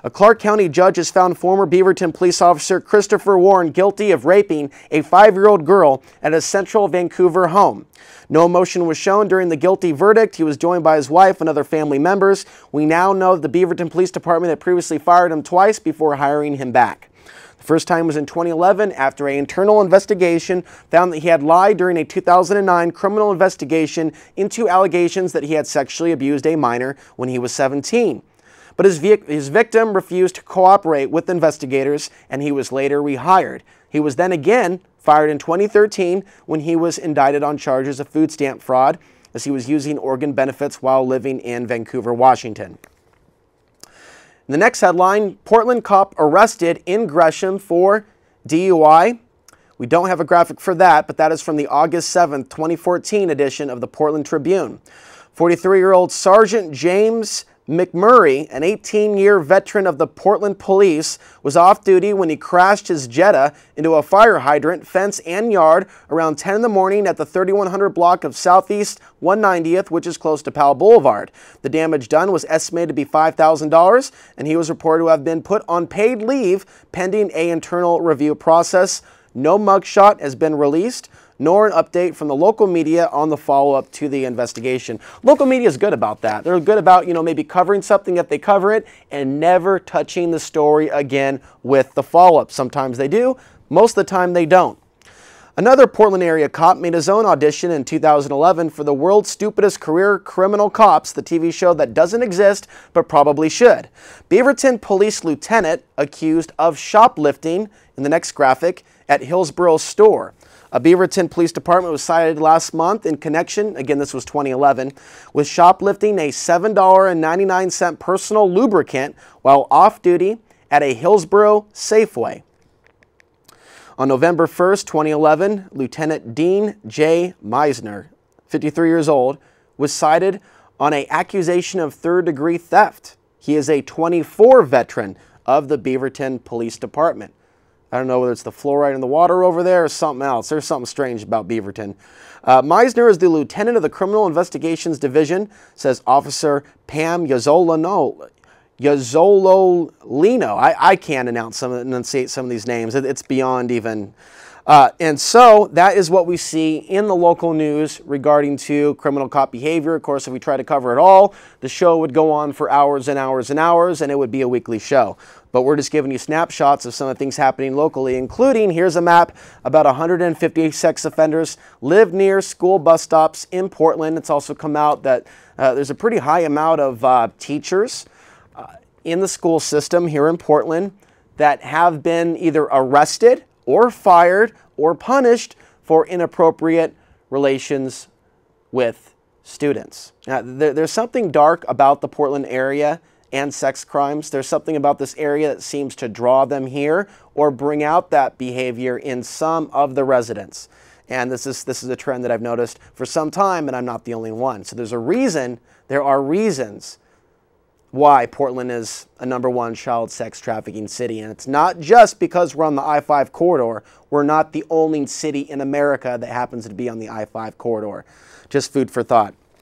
A Clark County judge has found former Beaverton police officer Christopher Warren guilty of raping a 5-year-old girl at a central Vancouver home. No emotion was shown during the guilty verdict. He was joined by his wife and other family members. We now know that the Beaverton Police Department had previously fired him twice before hiring him back. The first time was in 2011 after an internal investigation found that he had lied during a 2009 criminal investigation into allegations that he had sexually abused a minor when he was 17. But his victim refused to cooperate with investigators, and he was later rehired. He was then again fired in 2013 when he was indicted on charges of food stamp fraud, as he was using organ benefits while living in Vancouver, Washington. The next headline, Portland cop arrested in Gresham for DUI. We don't have a graphic for that, but that is from the August 7th, 2014 edition of the Portland Tribune. 43-year-old Sergeant James McMurray, an 18-year veteran of the Portland Police, was off duty when he crashed his Jetta into a fire hydrant, fence, and yard around 10 in the morning at the 3100 block of Southeast 190th, which is close to Powell Boulevard. The damage done was estimated to be $5,000, and he was reported to have been put on paid leave pending an internal review process. No mugshot has been released, nor an update from the local media on the follow-up to the investigation. Local media is good about that. They're good about, maybe covering something if they cover it and never touching the story again with the follow-up. Sometimes they do, most of the time they don't. Another Portland area cop made his own audition in 2011 for the World's Stupidest Career Criminal Cops, the TV show that doesn't exist but probably should. Beaverton Police Lieutenant accused of shoplifting, in the next graphic, at Hillsborough store. A Beaverton Police Department was cited last month in connection, again this was 2011, with shoplifting a $7.99 personal lubricant while off-duty at a Hillsborough Safeway. On November 1st, 2011, Lieutenant Dean J. Meisner, 53 years old, was cited on an accusation of third-degree theft. He is a 24 veteran of the Beaverton Police Department. I don't know whether it's the fluoride in the water over there or something else. There's something strange about Beaverton. Meisner is the lieutenant of the Criminal Investigations Division, says Officer Pam Yazzolino. I can't enunciate some of these names. It's beyond even. And so that is what we see in the local news regarding to criminal cop behavior. Of course, if we try to cover it all, the show would go on for hours and hours and hours, and it would be a weekly show. But we're just giving you snapshots of some of the things happening locally, including, here's a map, about 150 sex offenders live near school bus stops in Portland. It's also come out that there's a pretty high amount of teachers in the school system here in Portland that have been either arrested or fired or punished for inappropriate relations with students. Now, there's something dark about the Portland area and sex crimes. There's something about this area that seems to draw them here or bring out that behavior in some of the residents. And this is a trend that I've noticed for some time, and I'm not the only one. So there are reasons why Portland is a #1 child sex trafficking city. And it's not just because we're on the I-5 corridor. We're not the only city in America that happens to be on the I-5 corridor. Just food for thought.